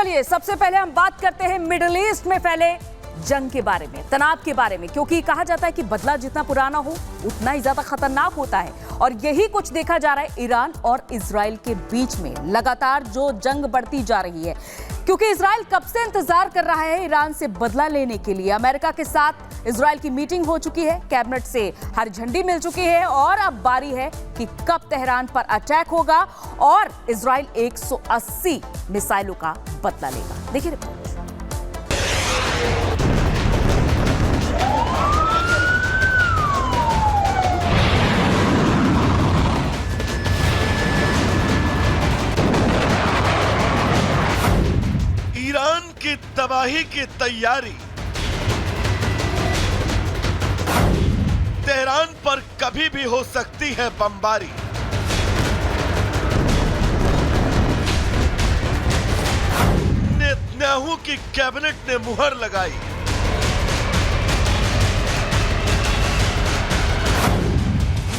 चलिए सबसे पहले हम बात करते हैं मिडिल ईस्ट में फैले जंग के बारे में, तनाव के बारे में, क्योंकि कहा जाता है कि बदला जितना पुराना हो उतना ही ज्यादा खतरनाक होता है। और यही कुछ देखा जा रहा है ईरान और इजराइल के बीच में। लगातार जो जंग बढ़ती जा रही है, क्योंकि इजराइल कब से इंतजार कर रहा है ईरान से बदला लेने के लिए। अमेरिका के साथ इजराइल की मीटिंग हो चुकी है, कैबिनेट से हरी झंडी मिल चुकी है और अब बारी है कि कब तेहरान पर अटैक होगा और इजराइल 180 मिसाइलों का बदला लेगा। देखिए रिपोर्ट। ईरान की तबाही की तैयारी। तेहरान पर कभी भी हो सकती है बमबारी। नेतन्याहू की कैबिनेट ने मुहर लगाई।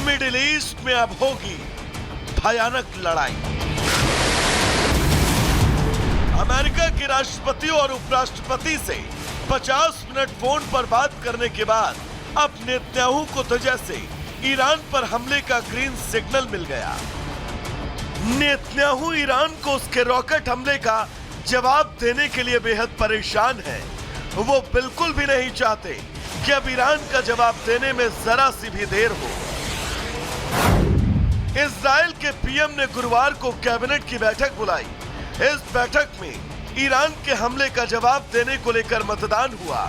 मिडिल ईस्ट में अब होगी भयानक लड़ाई। अमेरिका के राष्ट्रपति और उपराष्ट्रपति से 50 मिनट फोन पर बात करने के बाद अब नेतन्याहू को तो जैसे ईरान पर हमले का ग्रीन सिग्नल मिल गया। नेतन्याहू ईरान को उसके रॉकेट हमले का जवाब देने के लिए बेहद परेशान है। वो बिल्कुल भी नहीं चाहते कि अब ईरान का जवाब देने में जरा सी भी देर हो। इजराइल के पीएम ने गुरुवार को कैबिनेट की बैठक बुलाई। इस बैठक में ईरान के हमले का जवाब देने को लेकर मतदान हुआ।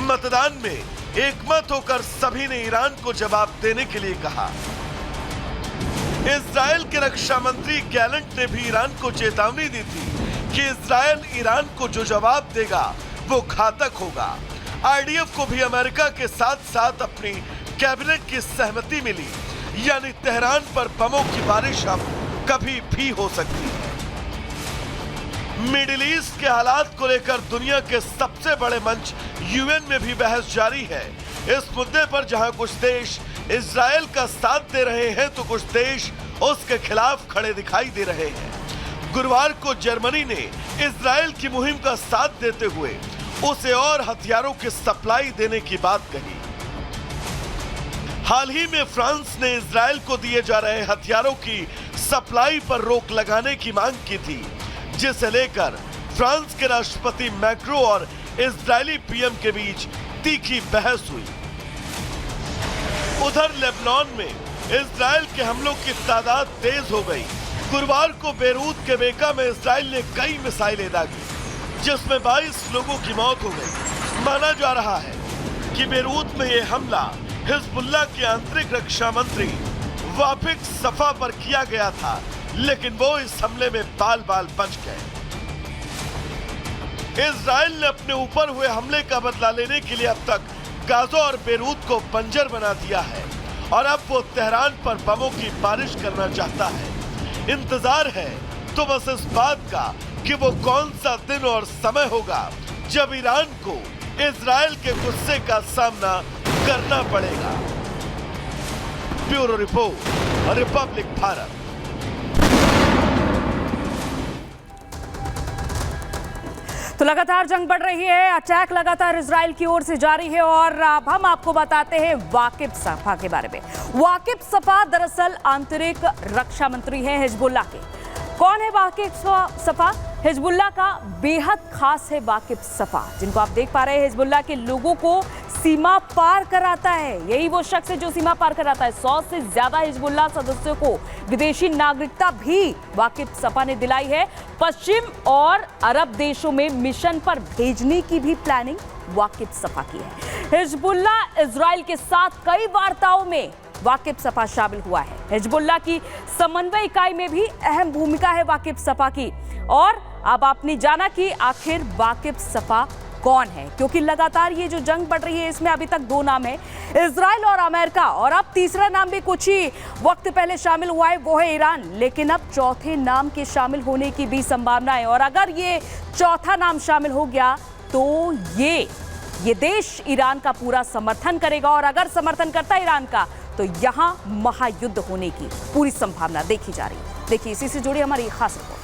मतदान में एकमत होकर सभी ने ईरान को जवाब देने के लिए कहा। इजराइल के रक्षा मंत्री गैलेंट ने भी ईरान को चेतावनी दी थी कि इजराइल ईरान को जो जवाब देगा वो घातक होगा। आईडीएफ को भी अमेरिका के साथ साथ अपनी कैबिनेट की सहमति मिली, यानी तेहरान पर बमों की बारिश अब कभी भी हो सकती है। मिडिल ईस्ट के हालात को लेकर दुनिया के सबसे बड़े मंच यूएन में भी बहस जारी है। इस मुद्दे पर जहां कुछ देश इजराइल का साथ दे रहे हैं तो कुछ देश उसके खिलाफ खड़े दिखाई दे रहे हैं। गुरुवार को जर्मनी ने इजराइल की मुहिम का साथ देते हुए उसे और हथियारों की सप्लाई देने की बात कही। हाल ही में फ्रांस ने इजराइल को दिए जा रहे हथियारों की सप्लाई पर रोक लगाने की मांग की थी, जिसे लेकर फ्रांस के राष्ट्रपति मैक्रो और इजरायली पीएम के बीच तीखी बहस हुई। उधर लेबनान में इजराइल के हमलों की तादाद तेज हो गई। गुरुवार को बेरूत के बेका में इजराइल ने कई मिसाइलें दागी, जिसमें 22 लोगों की मौत हो गई। माना जा रहा है कि बेरूत में यह हमला हिजबुल्लाह के आंतरिक रक्षा मंत्री वाफिक सफा पर किया गया था, लेकिन वो इस हमले में बाल बाल बच गए। इजराइल ने अपने ऊपर हुए हमले का बदला लेने के लिए अब तक गाजा और बेरूत को बंजर बना दिया है और अब वो तेहरान पर बमों की बारिश करना चाहता है। इंतजार है तो बस इस बात का कि वो कौन सा दिन और समय होगा जब ईरान को इजराइल के गुस्से का सामना करना पड़ेगा। Bureau report, Republic Bharat. तो लगातार जंग बढ़ रही है, अटैक लगातार इजराइल की ओर से जारी है और अब हम आपको बताते हैं वाकिब सफा के बारे में। वाकिब सफा दरअसल आंतरिक रक्षा मंत्री हैं हिजबुल्लाह के। कौन है वाकिब सफा? हिजबुल्लाह का बेहद खास है वाकिब सफा, जिनको आप देख पा रहे हैं हिजबुल्लाह के लोगों को सीमा पार कराता है। यही वो शख्स है जो सीमा पार कराता है। 100 से ज्यादा हिजबुल्लाह सदस्यों को विदेशी नागरिकता भी वाकिब सफा ने दिलाई है। पश्चिम और अरब देशों में मिशन पर भेजने की भी प्लानिंग वाकिब सफा की है। हिजबुल्लाह इजराइल के साथ कई वार्ताओं में वाकिब सफा शामिल हुआ है। हिजबुल्लाह की समन्वय इकाई में भी अहम भूमिका है वाकिब सफा की। और अब आपने जाना कि आखिर वाकिब सफा कौन है, क्योंकि लगातार ये जो जंग बढ़ रही है इसमें अभी तक 2 नाम है, इजराइल और अमेरिका, और अब तीसरा नाम भी कुछ ही वक्त पहले शामिल हुआ है, वो है ईरान। लेकिन अब चौथे नाम के शामिल होने की भी संभावना है और अगर ये चौथा नाम शामिल हो गया तो ये देश ईरान का पूरा समर्थन करेगा और अगर समर्थन करता है ईरान का तो यहां महायुद्ध होने की पूरी संभावना देखी जा रही है। देखिए इसी से जुड़ी हमारी खास रिपोर्ट।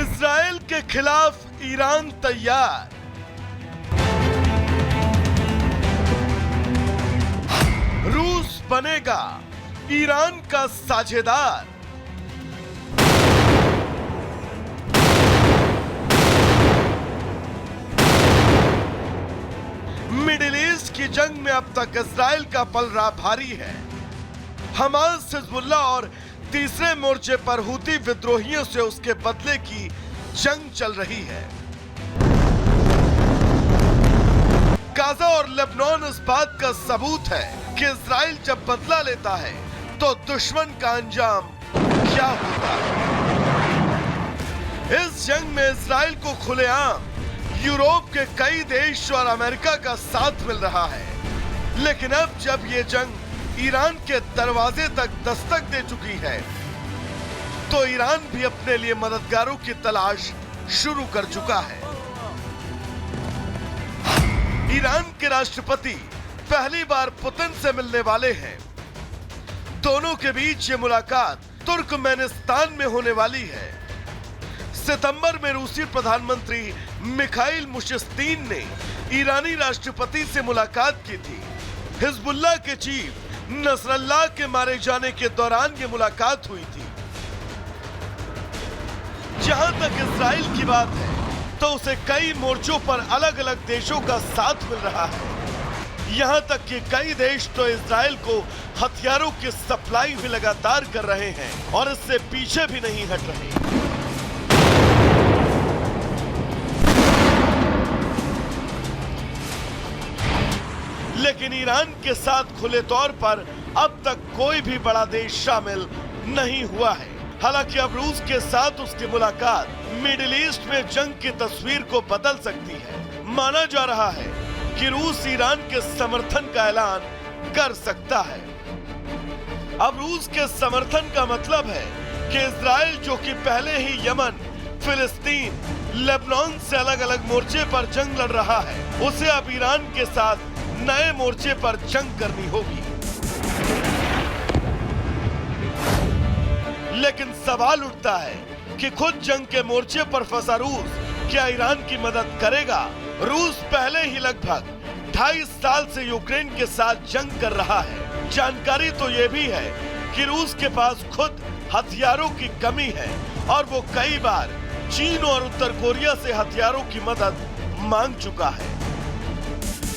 इजराइल के खिलाफ ईरान तैयार। रूस बनेगा ईरान का साझेदार। मिडिल ईस्ट की जंग में अब तक इजराइल का पलड़ा भारी है। हमास, हिजबुल्ला और तीसरे मोर्चे पर हूती विद्रोहियों से उसके बदले की जंग चल रही है। गाजा और लेबनान इस बात का सबूत है कि इजराइल जब बदला लेता है तो दुश्मन का अंजाम क्या होता है। इस जंग में इजराइल को खुलेआम यूरोप के कई देश और अमेरिका का साथ मिल रहा है। लेकिन अब जब ये जंग ईरान के दरवाजे तक दस्तक दे चुकी है तो ईरान भी अपने लिए मददगारों की तलाश शुरू कर चुका है। ईरान के राष्ट्रपति पहली बार पुतिन से मिलने वाले हैं। दोनों के बीच ये मुलाकात तुर्कमेनिस्तान में होने वाली है। सितंबर में रूसी प्रधानमंत्री मिखाइल मुशिस्तीन ने ईरानी राष्ट्रपति से मुलाकात की थी। हिजबुल्लाह के चीफ नसरल्लाह के मारे जाने के दौरान ये मुलाकात हुई थी। जहां तक इजराइल की बात है तो उसे कई मोर्चों पर अलग अलग देशों का साथ मिल रहा है। यहां तक कि कई देश तो इजराइल को हथियारों की सप्लाई भी लगातार कर रहे हैं और इससे पीछे भी नहीं हट रहे। लेकिन ईरान के साथ खुले तौर पर अब तक कोई भी बड़ा देश शामिल नहीं हुआ है। हालांकि अब रूस के साथ उसकी मुलाकात मिडिल ईस्ट में जंग की तस्वीर को बदल सकती है। माना जा रहा है कि रूस ईरान के समर्थन का ऐलान कर सकता है। अब रूस के समर्थन का मतलब है कि इजराइल, जो कि पहले ही यमन, फिलिस्तीन, लेबनान से अलग अलग मोर्चे पर जंग लड़ रहा है, उसे अब ईरान के साथ नए मोर्चे पर जंग करनी होगी। लेकिन सवाल उठता है कि खुद जंग के मोर्चे पर फंसा रूस क्या ईरान की मदद करेगा? रूस पहले ही लगभग 2.5 साल से यूक्रेन के साथ जंग कर रहा है। जानकारी तो यह भी है कि रूस के पास खुद हथियारों की कमी है और वो कई बार चीन और उत्तर कोरिया से हथियारों की मदद मांग चुका है।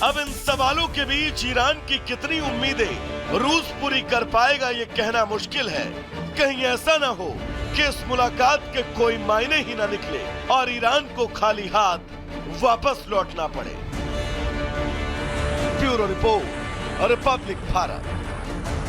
अब इन सवालों के बीच ईरान की कितनी उम्मीदें रूस पूरी कर पाएगा ये कहना मुश्किल है। कहीं ऐसा ना हो कि इस मुलाकात के कोई मायने ही ना निकले और ईरान को खाली हाथ वापस लौटना पड़े। Bureau report, Republic Bharat.